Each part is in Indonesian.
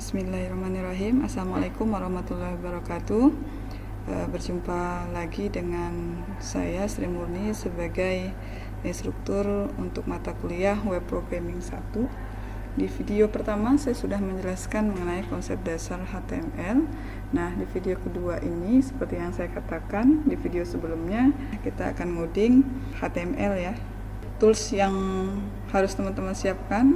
Bismillahirrahmanirrahim. Assalamualaikum warahmatullahi wabarakatuh. Berjumpa lagi dengan saya Sri Murni sebagai instruktur untuk mata kuliah Web Programming 1. Di video pertama saya sudah menjelaskan mengenai konsep dasar HTML. Nah, di video kedua ini seperti yang saya katakan di video sebelumnya, kita akan ngoding HTML ya. Tools yang harus teman-teman siapkan,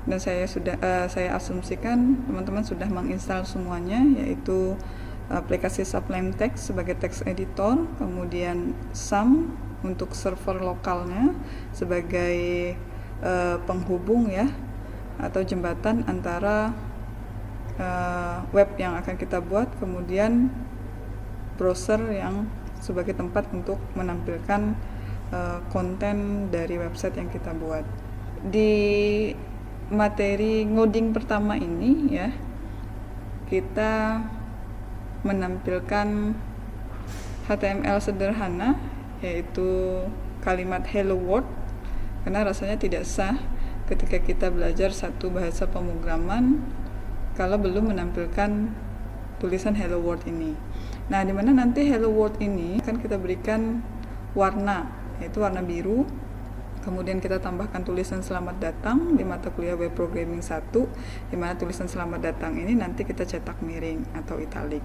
dan saya asumsikan teman-teman sudah menginstal semuanya, yaitu aplikasi Sublime Text sebagai text editor, kemudian SAM untuk server lokalnya sebagai penghubung ya, atau jembatan antara web yang akan kita buat, kemudian browser yang sebagai tempat untuk menampilkan konten dari website yang kita buat. Di materi ngoding pertama ini ya, kita menampilkan HTML sederhana, yaitu kalimat hello world, karena rasanya tidak sah ketika kita belajar satu bahasa pemrograman kalau belum menampilkan tulisan hello world ini. Nah, dimana nanti hello world ini akan kita berikan warna, yaitu warna biru. Kemudian kita tambahkan tulisan selamat datang di mata kuliah Web Programming 1, di mana tulisan selamat datang ini nanti kita cetak miring atau italic.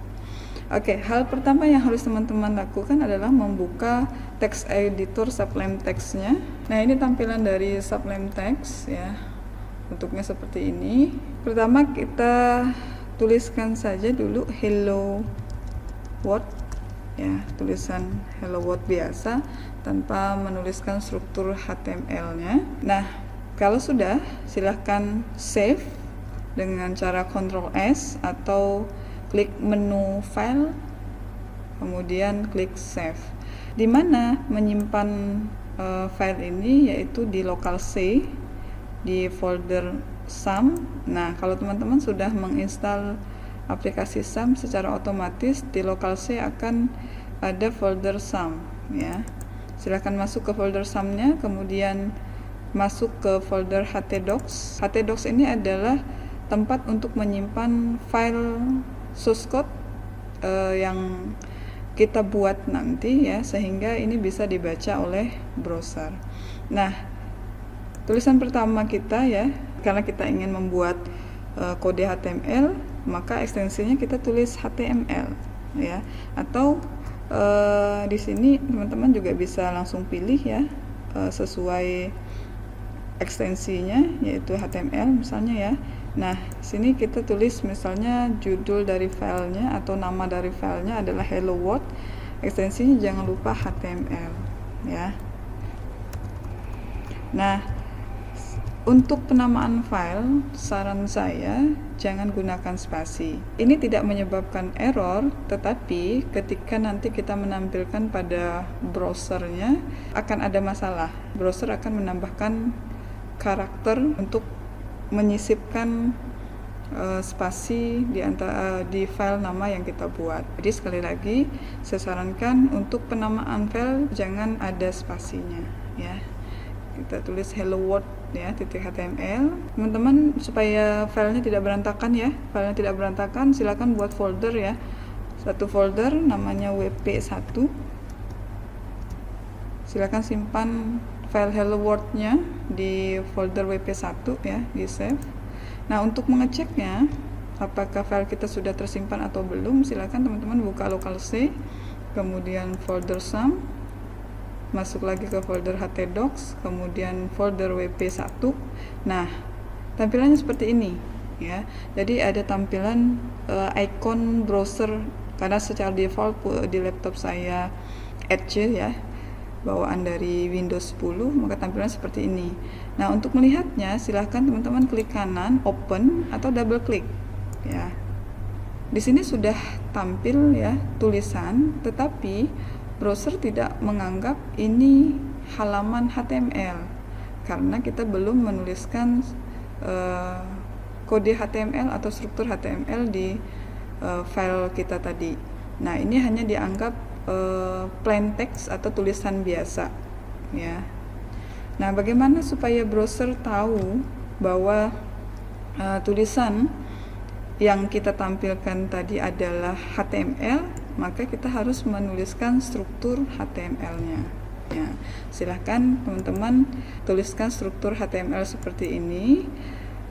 Oke, hal pertama yang harus teman-teman lakukan adalah membuka text editor Sublime Text-nya. Nah, ini tampilan dari Sublime Text ya. Bentuknya seperti ini. Pertama kita tuliskan saja dulu hello world ya, tulisan hello world biasa tanpa menuliskan struktur HTML-nya. Nah, kalau sudah, silahkan save dengan cara Ctrl S atau klik menu file, kemudian klik save. Di mana menyimpan file ini, yaitu di local C, di folder SAM. Nah, kalau teman-teman sudah menginstal aplikasi SAM, secara otomatis di local C akan ada folder SAM ya. Silahkan masuk ke folder SAM-nya, kemudian masuk ke folder htdocs. Htdocs ini adalah tempat untuk menyimpan file source code yang kita buat nanti ya, sehingga ini bisa dibaca oleh browser. Nah, tulisan pertama kita ya, karena kita ingin membuat kode HTML, maka ekstensinya kita tulis HTML ya, atau di sini teman-teman juga bisa langsung pilih ya, sesuai ekstensinya, yaitu HTML misalnya ya. Nah, sini kita tulis misalnya judul dari filenya atau nama dari filenya adalah hello world, ekstensinya jangan lupa HTML ya. Nah, untuk penamaan file, saran saya jangan gunakan spasi. Ini tidak menyebabkan error, tetapi ketika nanti kita menampilkan pada browsernya akan ada masalah. Browser akan menambahkan karakter untuk menyisipkan spasi di file nama yang kita buat. Jadi sekali lagi, saya sarankan untuk penamaan file jangan ada spasinya ya. Kita tulis hello world ya, .html. Teman-teman, supaya filenya tidak berantakan ya, filenya tidak berantakan, silakan buat folder ya, satu folder namanya wp1. Silakan simpan file hello world-nya di folder wp1 ya, di save. Nah, untuk mengeceknya apakah file kita sudah tersimpan atau belum, silakan teman-teman buka local C, kemudian folder SAM, masuk lagi ke folder htdocs, kemudian folder wp1. Nah, tampilannya seperti ini ya. Jadi ada tampilan icon browser, karena secara default di laptop saya Edge ya, bawaan dari Windows 10, maka tampilannya seperti ini. Nah, untuk melihatnya silahkan teman-teman klik kanan open atau double klik ya. Di sini sudah tampil ya tulisan, tetapi browser tidak menganggap ini halaman HTML karena kita belum menuliskan kode HTML atau struktur HTML di file kita tadi. Nah, ini hanya dianggap plain text atau tulisan biasa ya. Nah, bagaimana supaya browser tahu bahwa tulisan yang kita tampilkan tadi adalah HTML, maka kita harus menuliskan struktur HTML-nya. Ya, silahkan teman-teman tuliskan struktur HTML seperti ini.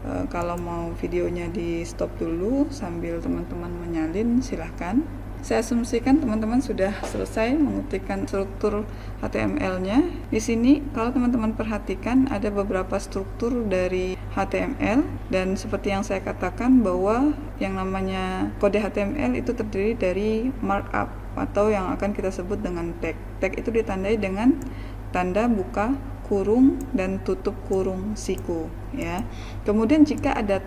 Kalau mau videonya di stop dulu sambil teman-teman menyalin, silahkan. Saya asumsikan teman-teman sudah selesai mengetikkan struktur HTML-nya. Di sini kalau teman-teman perhatikan ada beberapa struktur dari HTML, dan seperti yang saya katakan bahwa yang namanya kode HTML itu terdiri dari markup atau yang akan kita sebut dengan tag. Tag itu ditandai dengan tanda buka kurung dan tutup kurung siku, ya. Kemudian jika ada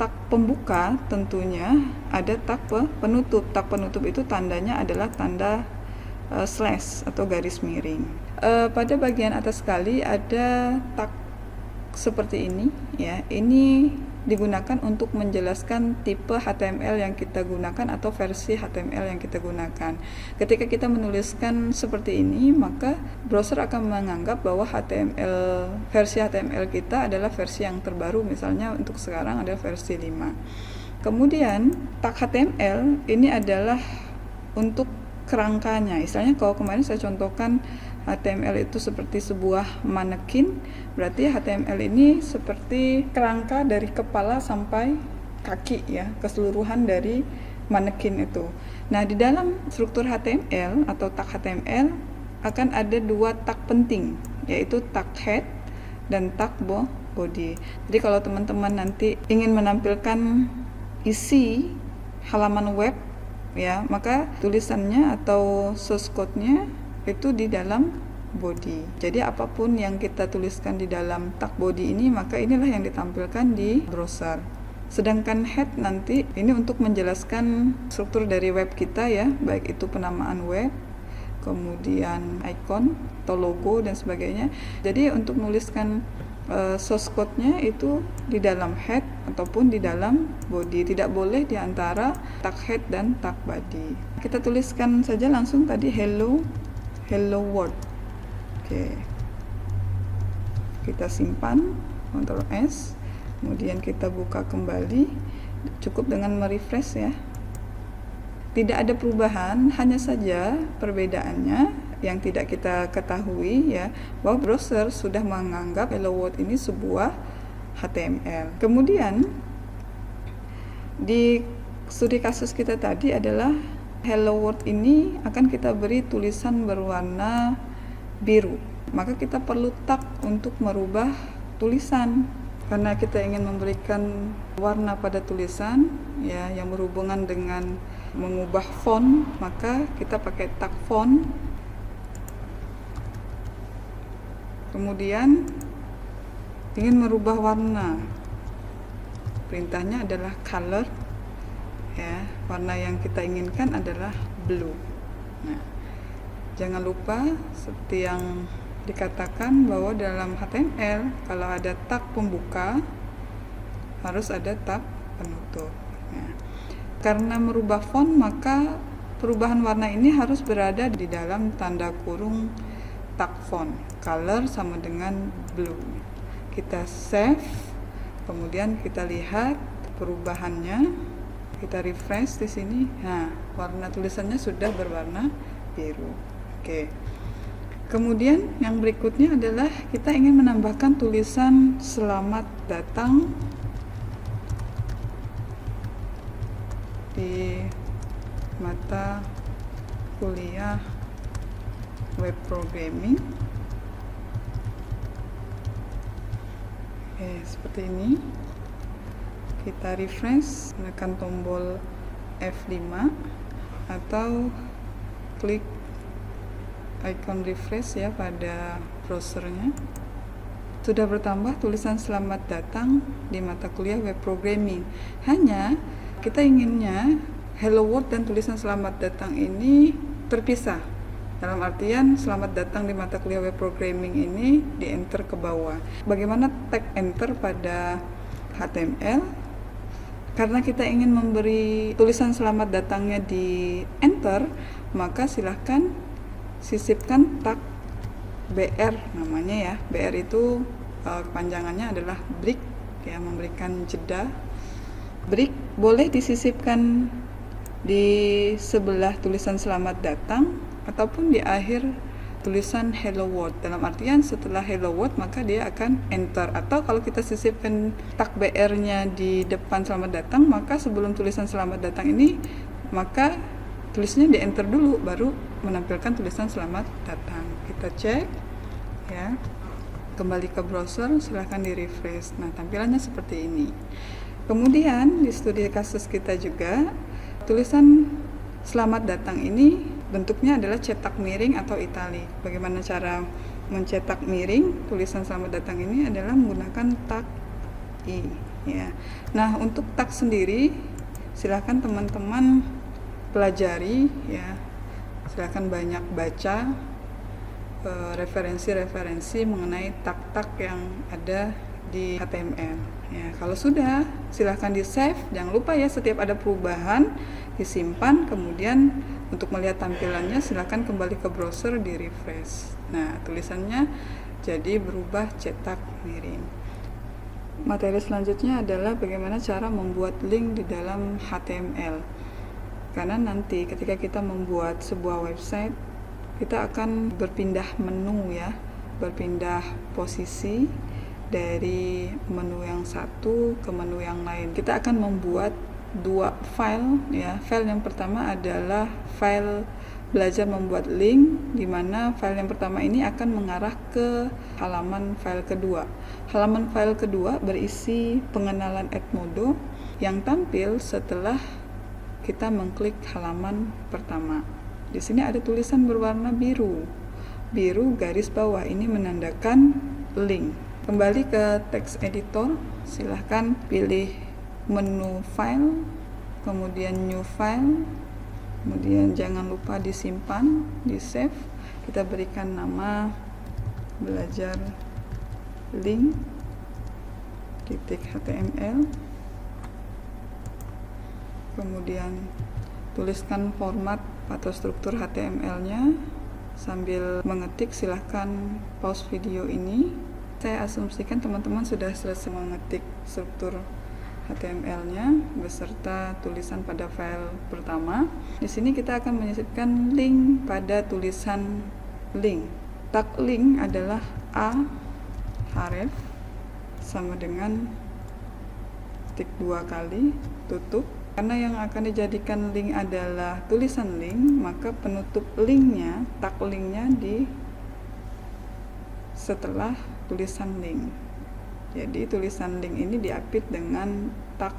tag pembuka, tentunya ada tag penutup. Tag penutup itu tandanya adalah tanda slash atau garis miring. Pada bagian atas sekali ada tag seperti ini, ya. Ini digunakan untuk menjelaskan tipe HTML yang kita gunakan atau versi HTML yang kita gunakan. Ketika kita menuliskan seperti ini, maka browser akan menganggap bahwa versi HTML kita adalah versi yang terbaru, misalnya untuk sekarang adalah versi 5. Kemudian tag HTML ini adalah untuk kerangkanya. Istilahnya kalau kemarin saya contohkan HTML itu seperti sebuah manekin, berarti HTML ini seperti kerangka dari kepala sampai kaki, ya, keseluruhan dari manekin itu. Nah, di dalam struktur HTML atau tag HTML akan ada dua tag penting, yaitu tag head dan tag body. Jadi kalau teman-teman nanti ingin menampilkan isi halaman web, ya, maka tulisannya atau source code-nya itu di dalam body. Jadi apapun yang kita tuliskan di dalam tag body ini, maka inilah yang ditampilkan di browser. Sedangkan head nanti ini untuk menjelaskan struktur dari web kita, ya, baik itu penamaan web, kemudian icon atau logo dan sebagainya. Jadi untuk menuliskan source code-nya itu di dalam head ataupun di dalam body, tidak boleh di antara tag head dan tag body. Kita tuliskan saja langsung tadi hello world. Oke. Kita simpan, Ctrl S, kemudian kita buka kembali. Cukup dengan merefresh, ya. Tidak ada perubahan, hanya saja perbedaannya yang tidak kita ketahui, ya, bahwa browser sudah menganggap hello world ini sebuah HTML. Kemudian di studi kasus kita tadi adalah hello world ini akan kita beri tulisan berwarna biru. Maka kita perlu tag untuk merubah tulisan. Karena kita ingin memberikan warna pada tulisan, ya, yang berhubungan dengan mengubah font, maka kita pakai tag font. Kemudian ingin merubah warna, perintahnya adalah color, ya, warna yang kita inginkan adalah blue. Nah, jangan lupa seperti yang dikatakan bahwa dalam HTML kalau ada tag pembuka harus ada tag penutup. Nah, karena merubah font, maka perubahan warna ini harus berada di dalam tanda kurung tag font. Color sama dengan blue. Kita save, kemudian kita lihat perubahannya. Kita refresh di sini. Nah, warna tulisannya sudah berwarna biru. Oke. Kemudian yang berikutnya adalah kita ingin menambahkan tulisan selamat datang di mata kuliah web programming. Oke, seperti ini. Kita refresh, menekan tombol F5 atau klik icon refresh, ya, pada browsernya. Sudah bertambah tulisan selamat datang di mata kuliah web programming. Hanya kita inginnya hello world dan tulisan selamat datang ini terpisah. Dalam artian selamat datang di mata kuliah web programming ini di enter ke bawah. Bagaimana tag enter pada HTML? Karena kita ingin memberi tulisan selamat datangnya di enter, maka silahkan sisipkan tag BR namanya, ya. BR itu kepanjangannya adalah break, ya, memberikan jeda. Break boleh disisipkan di sebelah tulisan selamat datang ataupun di akhir tulisan hello world. Dalam artian setelah hello world maka dia akan enter, atau kalau kita sisipkan tag BR-nya di depan selamat datang, maka sebelum tulisan selamat datang ini maka tulisnya di enter dulu baru menampilkan tulisan selamat datang. Kita cek ya. Kembali ke browser, silahkan di refresh. Nah, tampilannya seperti ini. Kemudian di studi kasus kita juga tulisan selamat datang ini bentuknya adalah cetak miring atau italik. Bagaimana cara mencetak miring tulisan selamat datang ini adalah menggunakan tag I ya. Nah, untuk tag sendiri silahkan teman-teman pelajari ya. Silahkan banyak baca referensi-referensi mengenai tag-tag yang ada di HTML ya. Kalau sudah, silahkan di save. Jangan lupa ya, setiap ada perubahan disimpan, kemudian untuk melihat tampilannya silahkan kembali ke browser, di refresh. Nah, tulisannya jadi berubah cetak miring. Materi selanjutnya adalah bagaimana cara membuat link di dalam HTML, karena nanti ketika kita membuat sebuah website kita akan berpindah menu ya, berpindah posisi dari menu yang satu ke menu yang lain. Kita akan membuat dua file ya. File yang pertama adalah file belajar membuat link, di mana file yang pertama ini akan mengarah ke halaman file kedua. Halaman file kedua berisi pengenalan Edmodo yang tampil setelah kita mengklik halaman pertama. Di sini ada tulisan berwarna biru. Biru garis bawah ini menandakan link. Kembali ke text editor, silahkan pilih menu file, kemudian new file, kemudian jangan lupa disimpan, di save. Kita berikan nama belajar link .html, kemudian tuliskan format atau struktur HTML-nya. Sambil mengetik silahkan pause video ini. Saya asumsikan teman-teman sudah selesai mengetik struktur HTML-nya beserta tulisan pada file pertama. Di sini kita akan menyisipkan link pada tulisan link. Tag link adalah a href sama dengan ketik 2 kali, tutup. Karena yang akan dijadikan link adalah tulisan link, maka penutup linknya, tag linknya di setelah tulisan link. Jadi tulisan link ini diapit dengan tag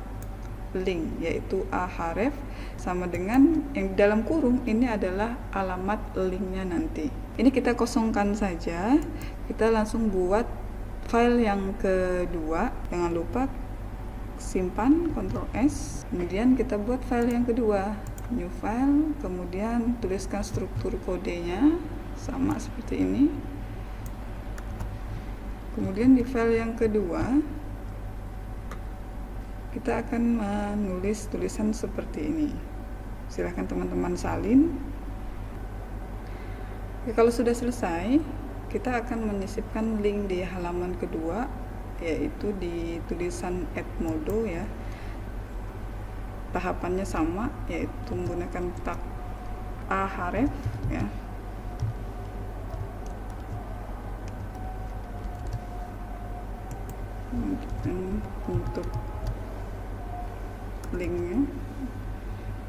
link, yaitu a href sama dengan yang dalam kurung ini adalah alamat linknya nanti. Ini kita kosongkan saja. Kita langsung buat file yang kedua. Jangan lupa simpan, Ctrl S, kemudian kita buat file yang kedua, new file, kemudian tuliskan struktur kodenya sama seperti ini. Kemudian di file yang kedua kita akan menulis tulisan seperti ini. Silahkan teman-teman salin. Ya, kalau sudah selesai, kita akan menyisipkan link di halaman kedua, yaitu di tulisan Edmodo ya. Tahapannya sama, yaitu menggunakan tag a href ya. Untuk linknya,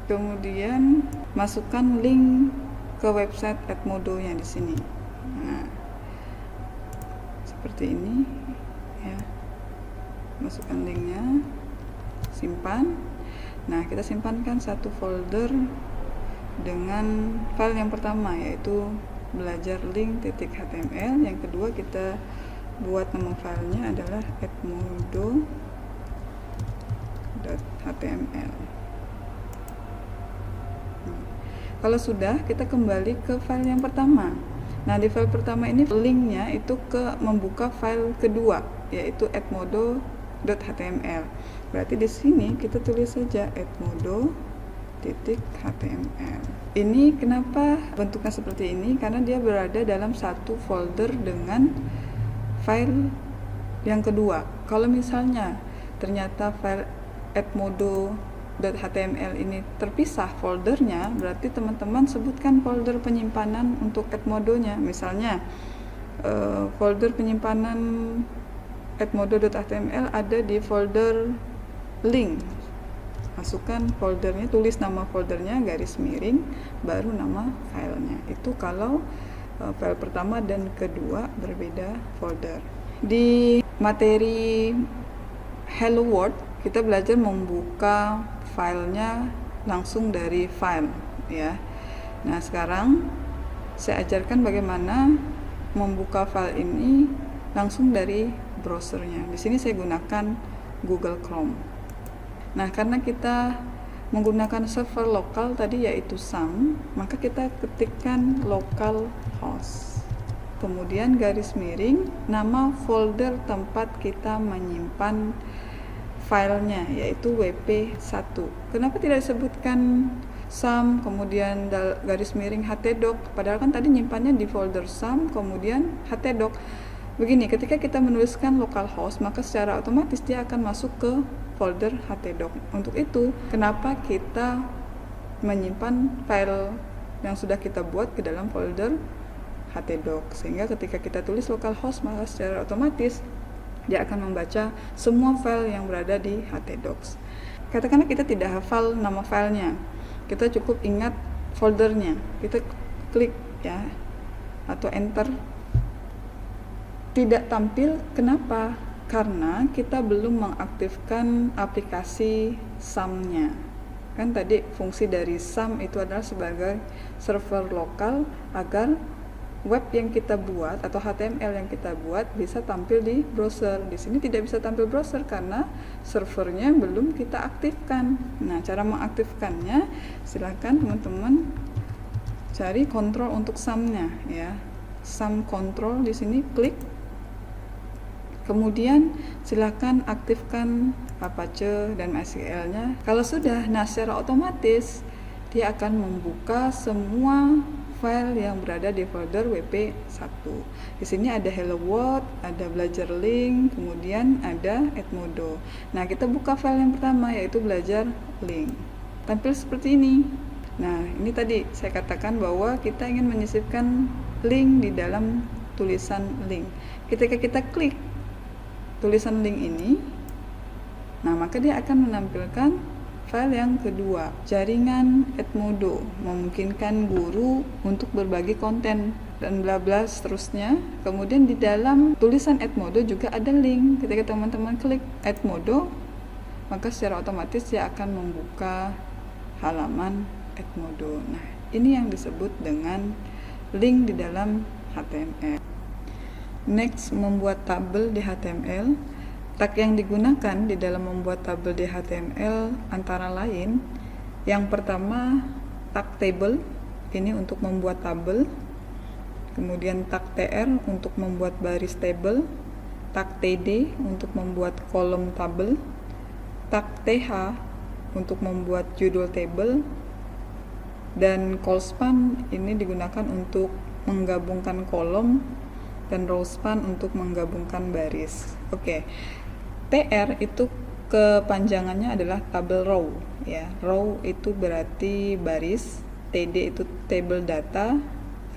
kemudian masukkan link ke website Edmodo nya di sini. Nah, seperti ini ya. Masukkan linknya, simpan. Nah, kita simpankan satu folder dengan file yang pertama, yaitu belajar link.html. Yang kedua kita buat nama filenya adalah edmodo.html. Kalau sudah, kita kembali ke file yang pertama. Nah, di file pertama ini linknya itu ke membuka file kedua, yaitu edmodo.html. Berarti di sini kita tulis saja edmodo.html. Ini kenapa bentuknya seperti ini? Karena dia berada dalam satu folder dengan file yang kedua. Kalau misalnya ternyata file edmodo.html ini terpisah foldernya, berarti teman-teman sebutkan folder penyimpanan untuk edmodonya. Misalnya folder penyimpanan edmodo.html ada di folder link. Masukkan foldernya, tulis nama foldernya, garis miring, baru nama filenya. Itu kalau file pertama dan kedua berbeda folder. Di materi Hello World kita belajar membuka filenya langsung dari file, ya. Nah, sekarang saya ajarkan bagaimana membuka file ini langsung dari browsernya. Di sini saya gunakan Google Chrome. Nah, karena kita menggunakan server lokal tadi yaitu SAM, maka kita ketikkan localhost. Kemudian garis miring nama folder tempat kita menyimpan filenya yaitu wp1. Kenapa tidak disebutkan SAM kemudian garis miring htdoc, padahal kan tadi nyimpannya di folder SAM kemudian htdoc. Begini, ketika kita menuliskan localhost, maka secara otomatis dia akan masuk ke folder htdoc. Untuk itu, kenapa kita menyimpan file yang sudah kita buat ke dalam folder htdoc, sehingga ketika kita tulis localhost, maka secara otomatis dia akan membaca semua file yang berada di htdoc. Katakanlah kita tidak hafal nama filenya, kita cukup ingat foldernya, kita klik ya atau enter, tidak tampil. Kenapa? Karena kita belum mengaktifkan aplikasi SAM-nya. Kan tadi fungsi dari SAM itu adalah sebagai server lokal agar web yang kita buat atau HTML yang kita buat bisa tampil di browser. Di sini tidak bisa tampil browser karena servernya belum kita aktifkan. Nah, cara mengaktifkannya silakan teman-teman cari kontrol untuk SAM-nya ya. SAM control di sini klik. Kemudian silakan aktifkan Apache dan MySQL-nya. Kalau sudah, nah secara otomatis dia akan membuka semua file yang berada di folder wp1. Di sini ada Hello World, ada belajar link, kemudian ada Edmodo. Nah, kita buka file yang pertama yaitu belajar link. Tampil seperti ini. Nah, ini tadi saya katakan bahwa kita ingin menyisipkan link di dalam tulisan link. Ketika kita klik tulisan link ini, nah maka dia akan menampilkan file yang kedua, jaringan Edmodo memungkinkan guru untuk berbagi konten dan bla bla seterusnya. Kemudian di dalam tulisan Edmodo juga ada link. Ketika teman-teman klik Edmodo, maka secara otomatis dia akan membuka halaman Edmodo. Nah, ini yang disebut dengan link di dalam HTML. Next, membuat tabel di HTML. Tag yang digunakan di dalam membuat tabel di HTML antara lain, yang pertama tag table, ini untuk membuat tabel. Kemudian tag tr untuk membuat baris tabel, tag td untuk membuat kolom tabel, tag th untuk membuat judul tabel, dan callspan ini digunakan untuk menggabungkan kolom, dan rowspan untuk menggabungkan baris. Oke. TR itu kepanjangannya adalah tabel row ya. Row itu berarti baris, TD itu table data,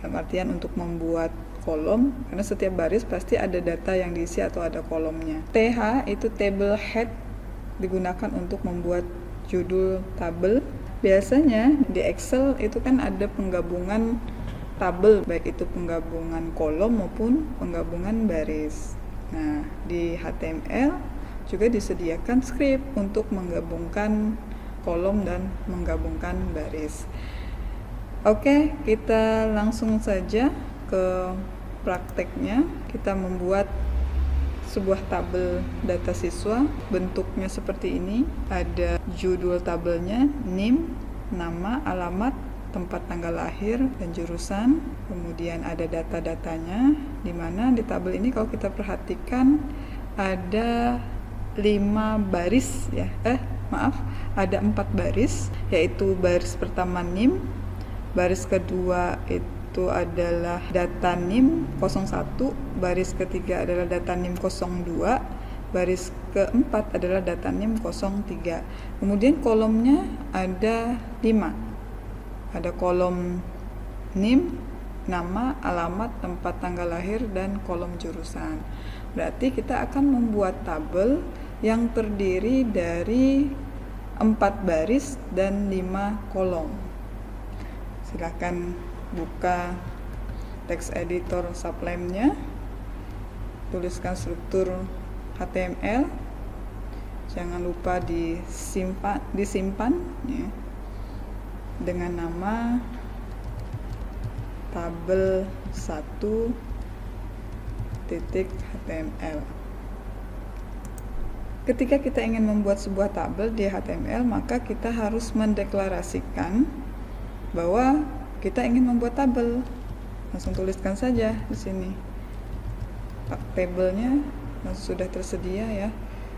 dalam artian untuk membuat kolom, karena setiap baris pasti ada data yang diisi atau ada kolomnya. TH itu table head, digunakan untuk membuat judul tabel. Biasanya di Excel itu kan ada penggabungan tabel, baik itu penggabungan kolom maupun penggabungan baris. Nah, di HTML juga disediakan script untuk menggabungkan kolom dan menggabungkan baris. Oke, kita langsung saja ke prakteknya. Kita membuat sebuah tabel data siswa, bentuknya seperti ini. Ada judul tabelnya, NIM, nama, alamat, tempat tanggal lahir dan jurusan. Kemudian ada data-datanya, di mana di tabel ini kalau kita perhatikan ada 5 baris ya. Ada 4 baris, yaitu baris pertama NIM, baris kedua itu adalah data NIM 01, baris ketiga adalah data NIM 02, baris keempat adalah data NIM 03. Kemudian kolomnya ada 5. Ada kolom NIM, nama, alamat, tempat tanggal lahir, dan kolom jurusan. Berarti kita akan membuat tabel yang terdiri dari 4 baris dan 5 kolom. Silakan buka text editor Sublime-nya, tuliskan struktur HTML, jangan lupa disimpan ya, dengan nama tabel 1.html. Ketika kita ingin membuat sebuah tabel di HTML, maka kita harus mendeklarasikan bahwa kita ingin membuat tabel. Langsung tuliskan saja di sini. Tabelnya sudah tersedia ya,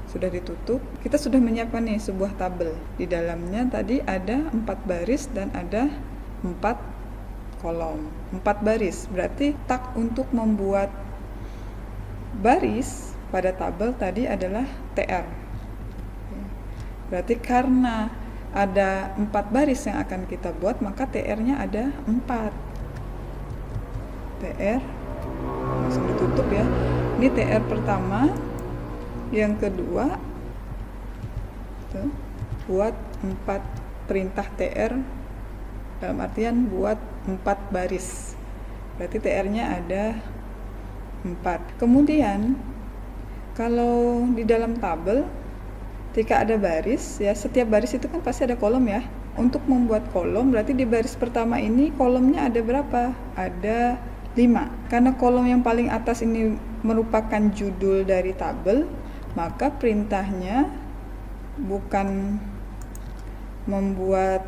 sudah ditutup. Kita sudah menyiapkan nih sebuah tabel. Di dalamnya tadi ada 4 baris dan ada 4 kolom. 4 baris berarti tag untuk membuat baris pada tabel tadi adalah TR. Berarti karena ada 4 baris yang akan kita buat, maka TR-nya ada 4. TR langsung ditutup ya. Ini TR pertama, yang kedua buat 4 perintah TR, dalam artian buat 4 baris. Berarti TR-nya ada 4. Kemudian kalau di dalam tabel ketika ada baris ya, setiap baris itu kan pasti ada kolom ya. Untuk membuat kolom berarti di baris pertama ini kolomnya ada berapa? Ada 5. Karena kolom yang paling atas ini merupakan judul dari tabel, maka perintahnya bukan membuat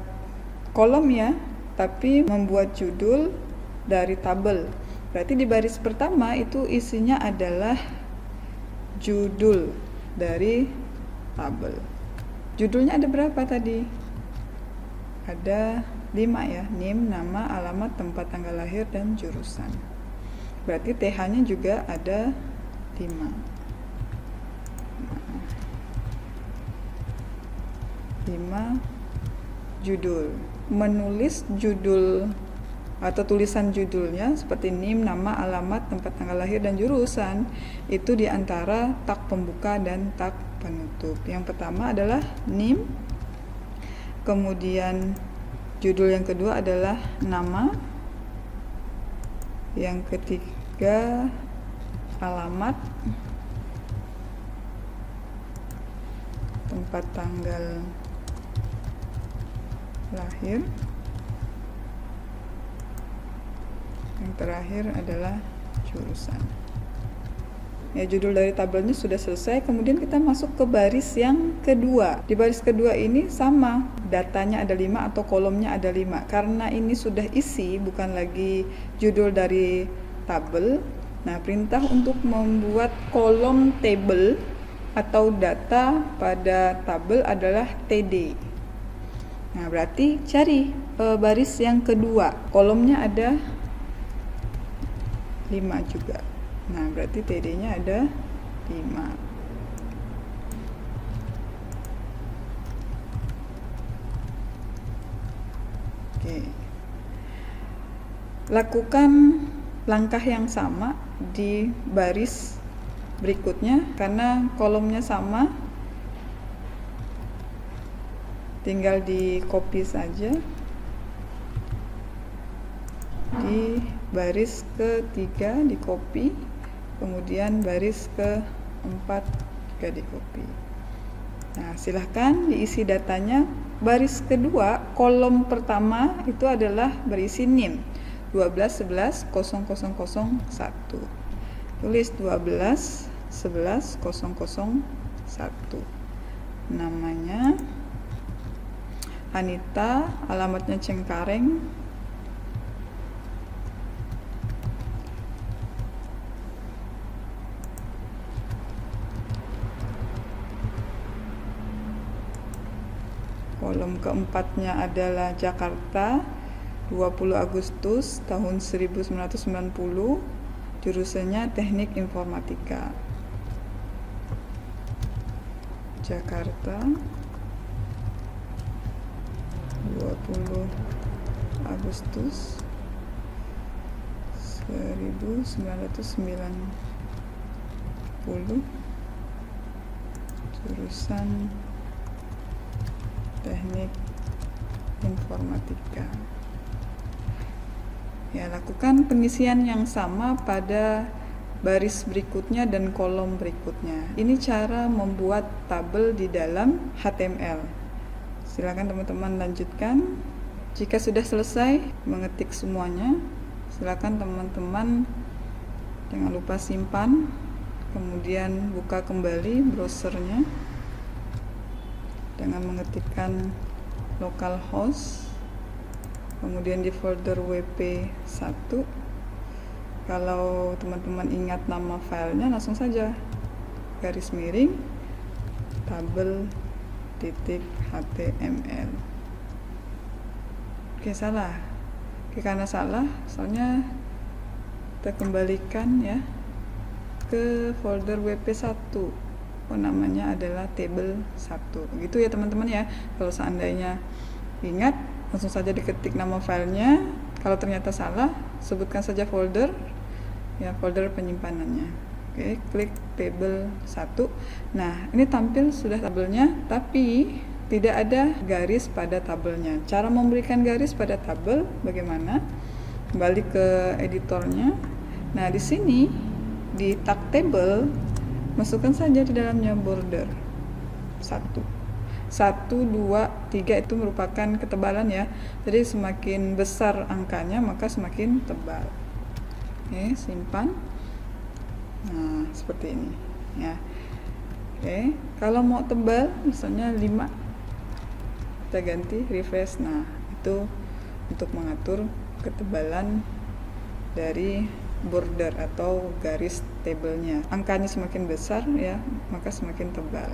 kolom ya, tapi membuat judul dari tabel. Berarti di baris pertama itu isinya adalah judul dari tabel. Judulnya ada berapa tadi? Ada 5 ya, NIM, nama, alamat, tempat tanggal lahir, dan jurusan. Berarti TH-nya juga ada 5. 5 judul. Menulis judul atau tulisan judulnya seperti NIM, nama, alamat, tempat tanggal lahir, dan jurusan itu diantara tag pembuka dan tag penutup. Yang pertama adalah NIM, kemudian judul yang kedua adalah nama, yang ketiga alamat, tempat tanggal lahir, yang terakhir adalah jurusan. Ya, judul dari tabelnya sudah selesai. Kemudian kita masuk ke baris yang kedua. Di baris kedua ini sama, datanya ada 5 atau kolomnya ada 5. Karena ini sudah isi, bukan lagi judul dari tabel. Nah, perintah untuk membuat kolom table atau data pada tabel adalah TD. Nah, berarti cari baris yang kedua. Kolomnya ada 5 juga. Nah, berarti TD-nya ada 5. Oke. Lakukan langkah yang sama di baris berikutnya karena kolomnya sama. Tinggal di copy saja. Di baris ketiga di copy, kemudian baris keempat juga di copy. Nah, silahkan diisi datanya. Baris kedua, kolom pertama itu adalah berisi NIM 12110001. Tulis 12110001. Namanya Anita, alamatnya Cengkareng. Kolom keempatnya adalah Jakarta, 20 Agustus tahun 1990, jurusannya Teknik Informatika. Jakarta, 20 Agustus 1990, jurusan Teknik Informatika. Ya, lakukan pengisian yang sama pada baris berikutnya dan kolom berikutnya. Ini cara membuat tabel di dalam HTML. Silakan teman-teman lanjutkan. Jika sudah selesai mengetik semuanya, silakan teman-teman jangan lupa simpan, kemudian buka kembali browsernya dengan mengetikkan localhost, kemudian di folder wp1. Kalau teman-teman ingat nama filenya, langsung saja garis miring tabel.html. Oke, salah. Karena salah, soalnya kita kembalikan ya ke folder wp1. Namanya adalah table 1. Begitu ya teman-teman ya. Kalau seandainya ingat, langsung saja diketik nama filenya. Kalau ternyata salah, sebutkan saja folder, ya folder penyimpanannya. Oke, klik table 1. Nah, ini tampil sudah tabelnya, tapi tidak ada garis pada tabelnya. Cara memberikan garis pada tabel bagaimana? Kembali ke editornya. Nah, di sini di tag table masukkan saja di dalamnya border 1, 2, 3 itu merupakan ketebalan ya. Jadi semakin besar angkanya maka semakin tebal. Oke, simpan. Nah, seperti ini ya. Oke, kalau mau tebal misalnya 5, kita ganti refresh. Nah, itu untuk mengatur ketebalan dari border atau garis tabelnya. Angkanya semakin besar ya, maka semakin tebal.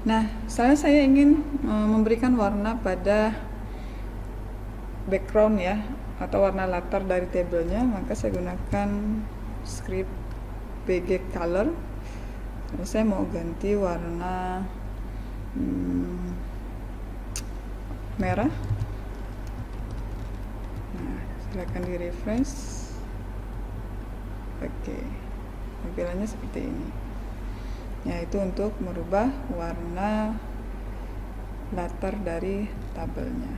Nah, saya ingin memberikan warna pada background ya, atau warna latar dari tabelnya, maka saya gunakan script bg color. Saya mau ganti warna merah. Nah, silakan di refresh. Oke, tampilannya seperti ini. Yaitu untuk merubah warna latar dari tabelnya.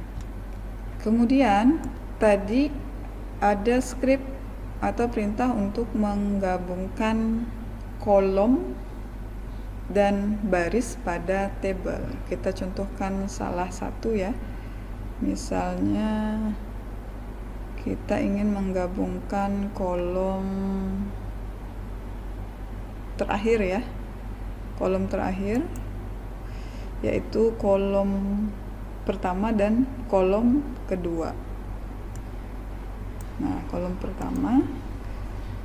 Kemudian tadi ada script atau perintah untuk menggabungkan kolom dan baris pada tabel. Kita contohkan salah satu ya. Misalnya kita ingin menggabungkan kolom terakhir ya. Kolom terakhir yaitu kolom pertama dan kolom kedua. Nah, kolom pertama,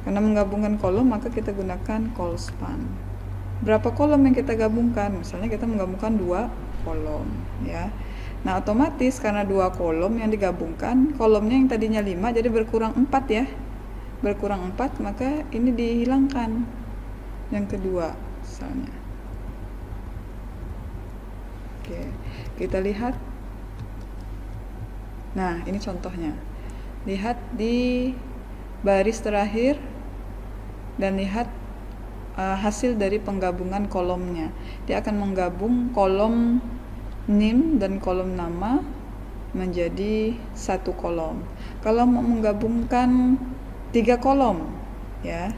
karena menggabungkan kolom maka kita gunakan call span. Berapa kolom yang kita gabungkan? Misalnya kita menggabungkan 2 kolom ya. Nah, otomatis karena 2 kolom yang digabungkan, kolomnya yang tadinya 5 jadi berkurang 4 ya. Berkurang 4, maka ini dihilangkan yang kedua misalnya. Oke, kita lihat. Nah, ini contohnya. Lihat di baris terakhir dan lihat hasil dari penggabungan kolomnya. Dia akan menggabung kolom name dan kolom nama menjadi 1 kolom. Kalau mau menggabungkan 3 kolom ya,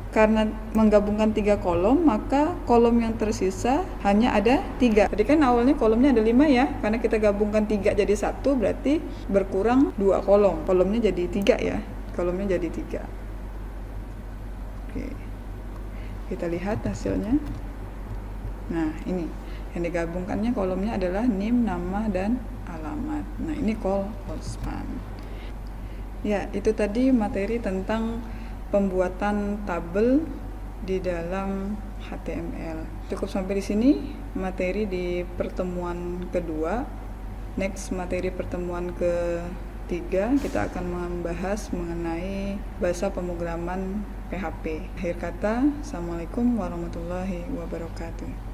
karena menggabungkan 3 kolom maka kolom yang tersisa hanya ada 3. Tadi kan awalnya kolomnya ada 5 ya, karena kita gabungkan 3 jadi 1 berarti berkurang 2 kolom. Kolomnya jadi 3 ya, kolomnya jadi 3. Oke, kita lihat hasilnya. Nah, ini yang digabungkannya kolomnya adalah name, nama, dan alamat. Nah, ini call span. Ya, itu tadi materi tentang pembuatan tabel di dalam HTML. Cukup sampai di sini materi di pertemuan kedua. Next, materi pertemuan ketiga kita akan membahas mengenai bahasa pemrograman PHP. Akhir kata, Assalamualaikum warahmatullahi wabarakatuh.